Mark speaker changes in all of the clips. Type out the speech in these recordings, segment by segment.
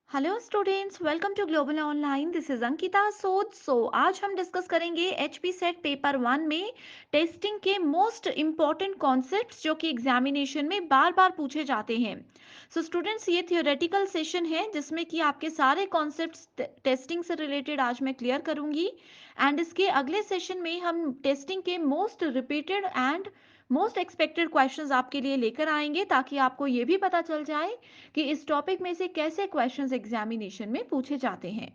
Speaker 1: Hello students, welcome to global online. This is Ankita Sod. आज हम discuss करेंगे एचपी सेट पेपर 1 में टेस्टिंग के मोस्ट इम्पॉर्टेंट कॉन्सेप्ट्स जो कि एग्जामिनेशन में बार बार पूछे जाते हैं। स्टूडेंट्स, ये थियोरेटिकल सेशन है जिसमें कि आपके सारे कॉन्सेप्ट्स टेस्टिंग से रिलेटेड आज मैं क्लियर करूंगी। एंड इसके अगले सेशन में हम टेस्टिंग के most repeated and most expected questions आपके लिए लेकर आएंगे, ताकि आपको ये भी पता चल जाए कि इस टॉपिक में से कैसे क्वेश्चंस एग्जामिनेशन में पूछे जाते हैं।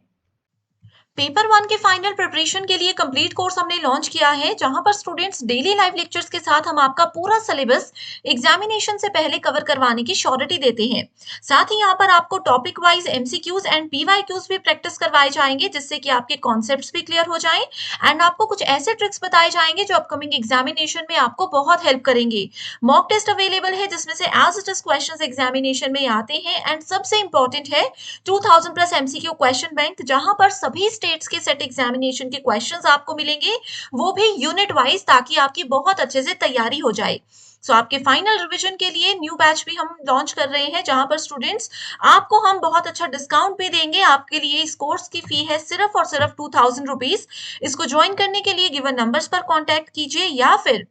Speaker 2: पेपर वन के फाइनल प्रिपरेशन के लिए कंप्लीट कोर्स हमने लॉन्च किया है, जहां पर स्टूडेंट्स डेली लाइव लेक्चर्स के साथ हम आपका पूरा सिलेबस एग्जामिनेशन से पहले कवर करवाने की श्योरिटी देते हैं। साथ ही यहाँ पर आपको topic wise MCQs and PYQs भी प्रैक्टिस करवाए जाएंगे, जिससे कि आपके कॉन्सेप्ट्स भी क्लियर हो जाएं। एंड आपको कुछ ऐसे ट्रिक्स बताए जाएंगे जो अपकमिंग एग्जामिनेशन में आपको बहुत हेल्प करेंगे। मॉक टेस्ट अवेलेबल है, जिसमें से as it is question examination में आते हैं। एंड सबसे इंपॉर्टेंट है 2000 प्लस एमसीक्यू क्वेश्चन बैंक, जहां पर सभी स्टेट्स के सेट एग्जामिनेशन के क्वेश्चंस आपको मिलेंगे, वो भी यूनिट वाइज, ताकि आपकी बहुत अच्छे से तैयारी हो जाए। आपके फाइनल रिवीजन के लिए न्यू बैच भी हम लॉन्च कर रहे हैं, जहां पर स्टूडेंट्स आपको हम बहुत अच्छा डिस्काउंट भी देंगे। आपके लिए इस कोर्स की फी है सिर्फ और सिर्फ 2000 रुपीज। इसको ज्वाइन करने के लिए गिवन नंबर्स पर कॉन्टैक्ट कीजिए, या फिर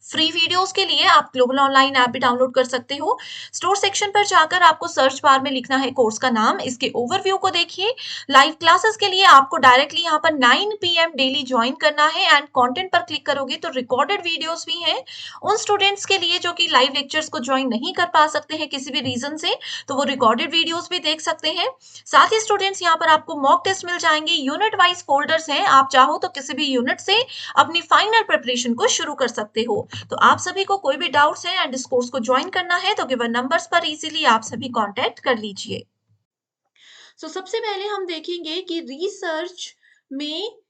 Speaker 2: फ्री वीडियोस के लिए आप ग्लोबल ऑनलाइन ऐप भी डाउनलोड कर सकते हो। स्टोर सेक्शन पर जाकर आपको सर्च बार में लिखना है कोर्स का नाम, इसके ओवरव्यू को देखिए। लाइव क्लासेस के लिए आपको डायरेक्टली यहाँ पर 9 पीएम डेली ज्वाइन करना है। एंड कंटेंट पर क्लिक करोगे तो रिकॉर्डेड वीडियोस भी हैं उन स्टूडेंट्स के लिए जो कि लाइव लेक्चर्स को ज्वाइन नहीं कर पा सकते हैं किसी भी रीजन से, तो वो रिकॉर्डेड वीडियोस भी देख सकते हैं। साथ ही स्टूडेंट्स, यहाँ पर आपको मॉक टेस्ट मिल जाएंगे, यूनिट वाइज फोल्डर्स हैं, आप चाहो तो किसी भी यूनिट से अपनी फाइनल प्रिपरेशन को शुरू कर सकते हो। तो आप सभी को कोई भी डाउट्स है एंड इस कोर्स को ज्वाइन करना है तो गिवन नंबर्स पर इजीली आप सभी कांटेक्ट कर लीजिए।
Speaker 1: सबसे पहले हम देखेंगे कि रिसर्च में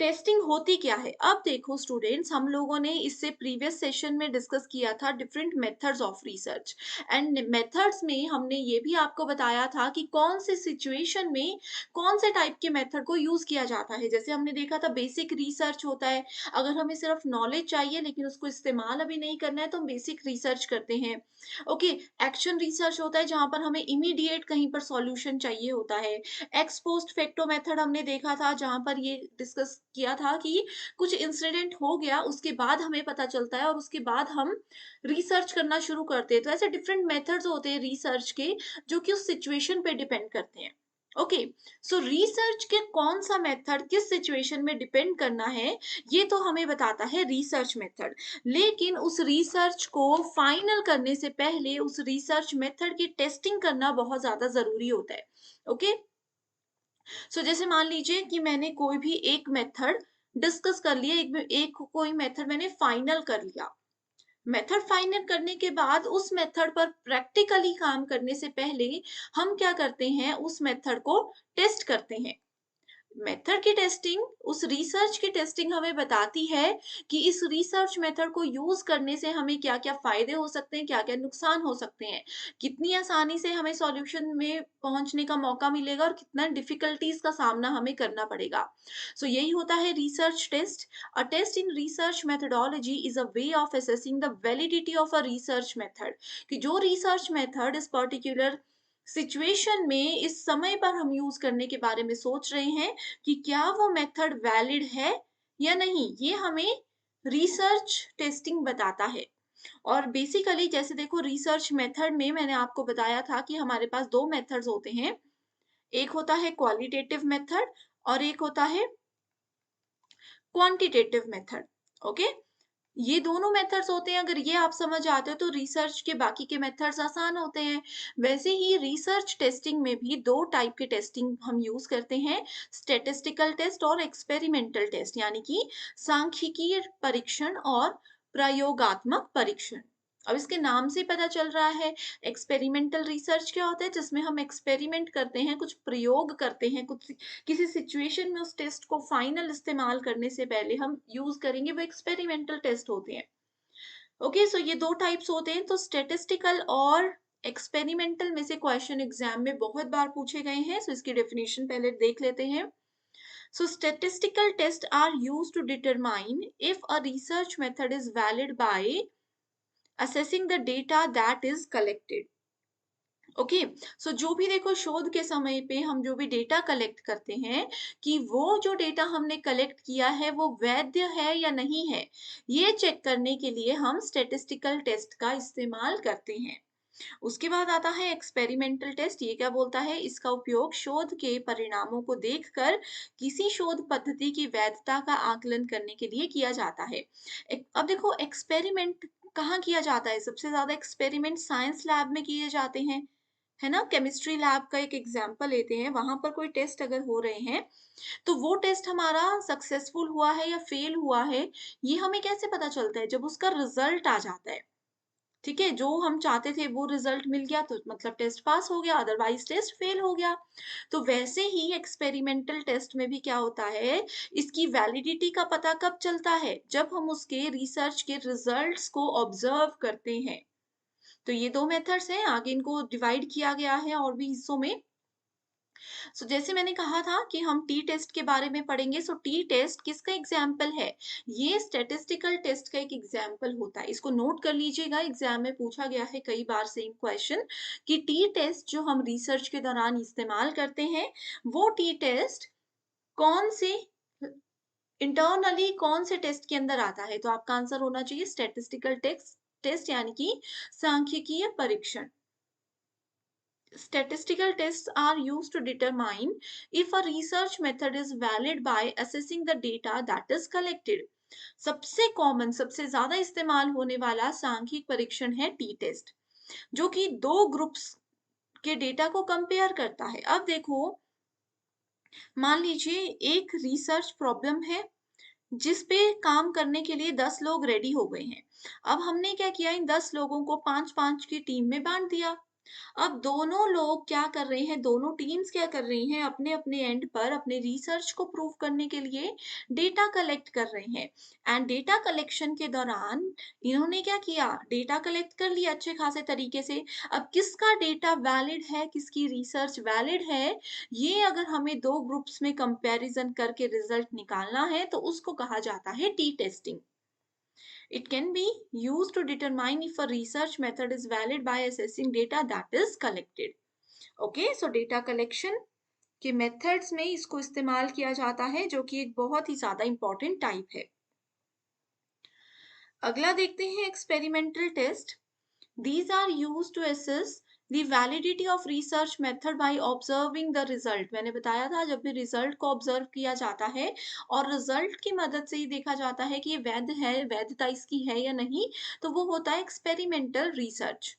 Speaker 1: टेस्टिंग होती क्या है। अब देखो स्टूडेंट्स, हम लोगों ने इससे प्रीवियस सेशन में डिस्कस किया था different methods of research. And methods में हमने ये भी आपको बताया था कि कौन से सिचुएशन में कौन से टाइप के मेथड को यूज किया जाता है। जैसे हमने देखा था बेसिक रिसर्च होता है, अगर हमें सिर्फ नॉलेज चाहिए लेकिन उसको इस्तेमाल अभी नहीं करना है तो हम बेसिक रिसर्च करते हैं। ओके, एक्शन रिसर्च होता है जहां पर हमें इमीडिएट कहीं पर सॉल्यूशन चाहिए होता है। एक्स पोस्ट फैक्टो मेथड हमने देखा था, जहां पर ये डिस्कस किया था कि कुछ इंसिडेंट हो गया उसके बाद हमें पता चलता है और उसके बाद हम रिसर्च करना शुरू करते हैं। तो ऐसे डिफरेंट मेथड्स होते हैं रिसर्च के, जो कि उस सिचुएशन पे डिपेंड करते हैं। ओके, रिसर्च के कौन सा मेथड किस सिचुएशन में डिपेंड करना है, ये तो हमें बताता है रिसर्च मेथड। लेकिन उस रिसर्च को फाइनल करने से पहले उस रिसर्च मेथड की टेस्टिंग करना बहुत ज्यादा जरूरी होता है। ओके, जैसे मान लीजिए कि मैंने कोई भी एक मेथड डिस्कस कर लिया, एक कोई मेथड मैंने फाइनल कर लिया। मेथड फाइनल करने के बाद उस मेथड पर प्रैक्टिकली काम करने से पहले हम क्या करते हैं, उस मेथड को टेस्ट करते हैं। मेथड की टेस्टिंग, उस रिसर्च की टेस्टिंग हमें बताती है कि इस रिसर्च मेथड को यूज करने से हमें क्या क्या फायदे हो सकते हैं, क्या क्या नुकसान हो सकते हैं, कितनी आसानी से हमें सॉल्यूशन में पहुंचने का मौका मिलेगा और कितना डिफिकल्टीज का सामना हमें करना पड़ेगा। यही होता है research test. A test in research methodology is a way of assessing the validity of a research method, कि जो रिसर्च मेथड इस पर्टिकुलर सिचुएशन में इस समय पर हम यूज करने के बारे में सोच रहे हैं कि क्या वो मेथड वैलिड है या नहीं, ये हमें रिसर्च टेस्टिंग बताता है। और बेसिकली जैसे देखो, रिसर्च मेथड में मैंने आपको बताया था कि हमारे पास दो मेथड्स होते हैं, एक होता है क्वालिटेटिव मेथड और एक होता है क्वांटिटेटिव मेथड। ओके, ये दोनों मेथड्स होते हैं, अगर ये आप समझ आते हो तो रिसर्च के बाकी के मेथड्स आसान होते हैं। वैसे ही रिसर्च टेस्टिंग में भी दो टाइप के टेस्टिंग हम यूज करते हैं, स्टैटिस्टिकल टेस्ट और एक्सपेरिमेंटल टेस्ट, यानी कि सांख्यिकीय परीक्षण और प्रयोगात्मक परीक्षण। अब इसके नाम से पता चल रहा है, एक्सपेरिमेंटल रिसर्च क्या होता है, जिसमें हम एक्सपेरिमेंट करते हैं, कुछ प्रयोग करते हैं, कुछ किसी सिचुएशन में उस टेस्ट को फाइनल इस्तेमाल करने से पहले हम यूज करेंगे, वो एक्सपेरिमेंटल टेस्ट होते हैं। ओके, ये दो टाइप्स होते हैं। तो स्टैटिस्टिकल और एक्सपेरिमेंटल में से क्वेश्चन एग्जाम में बहुत बार पूछे गए हैं, इसकी डेफिनेशन पहले देख लेते हैं। Statistical tests are used to determine if a research method is valid by assessing the data that is collected. Okay. So जो भी देखो शोध के समय पे हम जो भी डेटा कलेक्ट करते हैं कि वो जो डेटा हमने कलेक्ट किया है वो वैध है या नहीं है, ये चेक करने के लिए हम स्टैटिस्टिकल टेस्ट का इस्तेमाल करते हैं। उसके बाद आता है एक्सपेरिमेंटल टेस्ट। ये क्या बोलता है? इसका उपयोग शोध के परिणामों को देखकर किसी शोध पद्धति की वैधता का आकलन करने के लिए किया जाता है। अब देखो एक्सपेरिमेंट कहाँ किया जाता है? सबसे ज्यादा एक्सपेरिमेंट साइंस लैब में किए जाते हैं, है ना? केमिस्ट्री लैब का एक एग्जाम्पल लेते हैं, वहां पर कोई टेस्ट अगर हो रहे हैं तो वो टेस्ट हमारा सक्सेसफुल हुआ है या फेल हुआ है, ये हमें कैसे पता चलता है? जब उसका रिजल्ट आ जाता है। ठीक है, जो हम चाहते थे वो रिजल्ट मिल गया तो मतलब टेस्ट पास हो गया, अदरवाइज टेस्ट फेल हो गया। तो वैसे ही एक्सपेरिमेंटल टेस्ट में भी क्या होता है, इसकी वैलिडिटी का पता कब चलता है? जब हम उसके रिसर्च के रिजल्ट्स को ऑब्जर्व करते हैं। तो ये 2 मेथड्स हैं, आगे इनको डिवाइड किया गया है और भी हिस्सों में। सो जैसे मैंने कहा था कि हम टी टेस्ट के बारे में पढ़ेंगे। सो टी टेस्ट किसका एग्जाम्पल है? ये स्टैटिस्टिकल टेस्ट का एक एग्जाम्पल होता है। इसको नोट कर लीजिएगा, एग्जाम में पूछा गया है कई बार सेम क्वेश्चन कि टी टेस्ट जो हम रिसर्च के दौरान इस्तेमाल करते हैं, वो टी टेस्ट कौन से इंटरनली कौन से टेस्ट के अंदर आता है? तो आपका आंसर होना चाहिए स्टैटिस्टिकल टेस्ट टेस्ट यानी कि सांख्यिकीय परीक्षण। Statistical tests are used to determine if a research method is valid by assessing the data that is collected. सबसे कॉमन, सबसे ज्यादा इस्तेमाल होने वाला सांख्यिक परीक्षण है टी टेस्ट, जो कि दो ग्रुप्स के डेटा को कंपेयर करता है। अब देखो, मान लीजिए एक रिसर्च प्रॉब्लम है जिस पे काम करने के लिए 10 लोग रेडी हो गए हैं। अब हमने क्या किया, इन 10 लोगों को 5-5 की टीम में बाँट दिया। अब दोनों लोग क्या कर रहे हैं, दोनों टीम्स क्या कर रही हैं, अपने-अपने एंड पर अपने रिसर्च को प्रूव करने के लिए डेटा कलेक्ट कर रहे हैं। एंड डेटा कलेक्शन के दौरान इन्होंने क्या किया, डेटा कलेक्ट कर लिया अच्छे खासे तरीके से। अब किसका डेटा वैलिड है, किसकी रिसर्च वैलिड है, ये अगर हमें 2 ग्रुप्स में कंपैरिजन करके रिजल्ट निकालना है तो उसको कहा जाता है T testing. It can be used to determine if a research method is valid by assessing data that is collected. Okay, so data collection के मेथड्स में इसको इस्तेमाल किया जाता है, जो कि एक बहुत ही ज्यादा इंपॉर्टेंट टाइप है। अगला देखते हैं experimental test. These are used to assess the validity of research method by observing the result। मैंने बताया था जब भी रिजल्ट को ऑब्जर्व किया जाता है और रिजल्ट की मदद से ही देखा जाता है कि ये वैध है, वैधता इसकी है या नहीं, तो वो होता है एक्सपेरिमेंटल रिसर्च।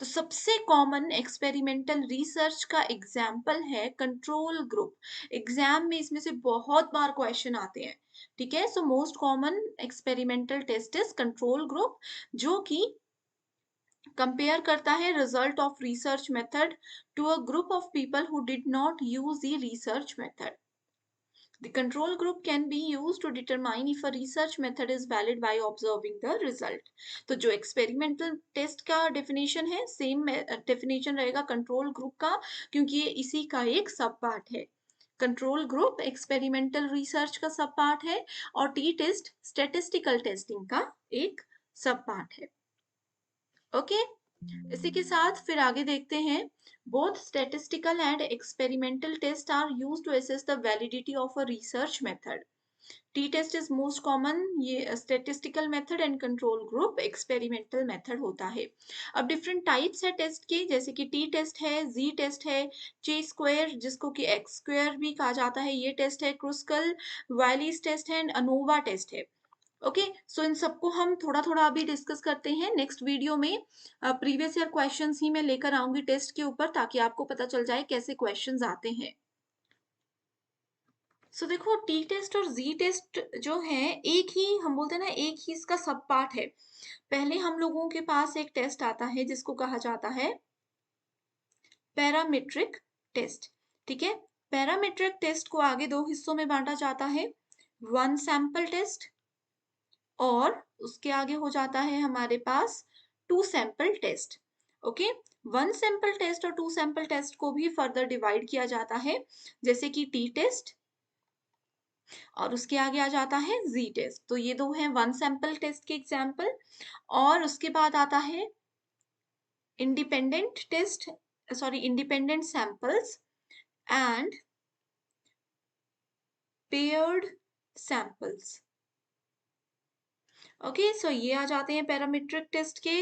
Speaker 1: तो सबसे कॉमन एक्सपेरिमेंटल रिसर्च का एग्जाम्पल है कंट्रोल ग्रुप। एग्जाम में इसमें से बहुत बार क्वेश्चन आते हैं। ठीक है, so most common experimental test is control group, जो कि कंपेयर करता है result of research method to a group of people who did not use the research method. The control group can be used to determine if a research method is valid by observing the result। तो जो experimental test का definition है, same definition रहेगा control group का, क्योंकि ये इसी का एक सब पार्ट है। कंट्रोल ग्रुप एक्सपेरिमेंटल रिसर्च का सब पार्ट है और टी टेस्ट स्टैटिस्टिकल टेस्टिंग का एक सब पार्ट है। ओके, इसी के साथ फिर आगे देखते हैं। Both statistical and experimental test are used to assess the validity of a research method. T test is most common, ये statistical method and control group experimental method होता है। अब डिफरेंट टाइप्स है टेस्ट के, जैसे कि टी टेस्ट है, जी test है, ची स्क्वायर जिसको कि एक्स स्क्वायर भी कहा जाता है, ये टेस्ट है, क्रुस्कल वाइलिस टेस्ट है एंड अनोवा टेस्ट है। ओके, सो इन सबको हम थोड़ा थोड़ा अभी डिस्कस करते हैं। नेक्स्ट वीडियो में प्रीवियस ईयर क्वेश्चंस ही मैं लेकर आऊंगी टेस्ट के ऊपर, ताकि आपको पता चल जाए कैसे क्वेश्चंस आते हैं। सो देखो, टी टेस्ट और जी टेस्ट जो है, एक ही हम बोलते हैं ना, एक ही इसका सब पार्ट है। पहले हम लोगों के पास एक टेस्ट आता है जिसको कहा जाता है पैरामीट्रिक टेस्ट। ठीक है, पैरामीट्रिक टेस्ट को आगे दो हिस्सों में बांटा जाता है, वन सैंपल टेस्ट और उसके आगे हो जाता है हमारे पास two sample test. Okay, one sample test और टू सैंपल टेस्ट को भी फर्दर डिवाइड किया जाता है, जैसे कि टी टेस्ट और उसके आगे आ जाता है जी टेस्ट। तो ये दो हैं वन सैंपल टेस्ट के एग्जाम्पल। और उसके बाद आता है independent test, independent samples and paired samples. Okay, so ये आ जाते हैं पैरामीट्रिक टेस्ट के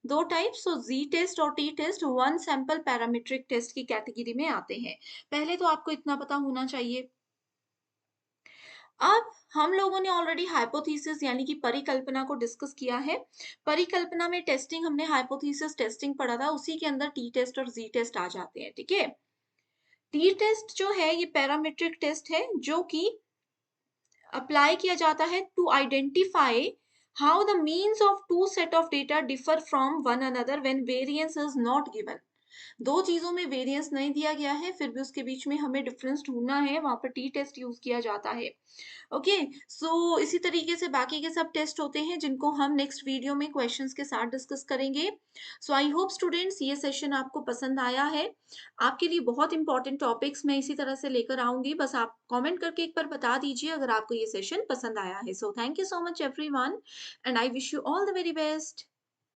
Speaker 1: दो टाइप्स। सो जी टेस्ट और T test one sample parametric test की कैटेगरी में आते हैं। पहले तो आपको इतना पता होना चाहिए। अब हम लोगों ने ऑलरेडी हाइपोथेसिस यानी कि परिकल्पना को डिस्कस किया है। परिकल्पना में टेस्टिंग हमने हाइपोथेसिस टेस्टिंग पढ़ा था, उसी के अंदर टी टेस्ट और जी टेस्ट आ जाते हैं। ठीक है, टी टेस्ट जो है ये पैरामीट्रिक टेस्ट है जो कि अप्लाई किया जाता है to identify how the means of two set of data differ from one another when variance is not given. दो चीजों में वेरिएंस नहीं दिया गया है, फिर भी उसके बीच में हमें डिफरेंस ढूंढना है, वहां पर टी टेस्ट यूज किया जाता है। ओके, सो इसी तरीके से बाकी के सब टेस्ट होते हैं जिनको हम नेक्स्ट वीडियो में क्वेश्चंस के साथ डिस्कस करेंगे। सो आई होप स्टूडेंट्स ये सेशन आपको पसंद आया है। आपके लिए बहुत इंपॉर्टेंट टॉपिक्स मैं इसी तरह से लेकर आऊंगी, बस आप कमेंट करके एक बार बता दीजिए अगर आपको ये सेशन पसंद आया है। So thank you so much everyone and I wish you all the very best.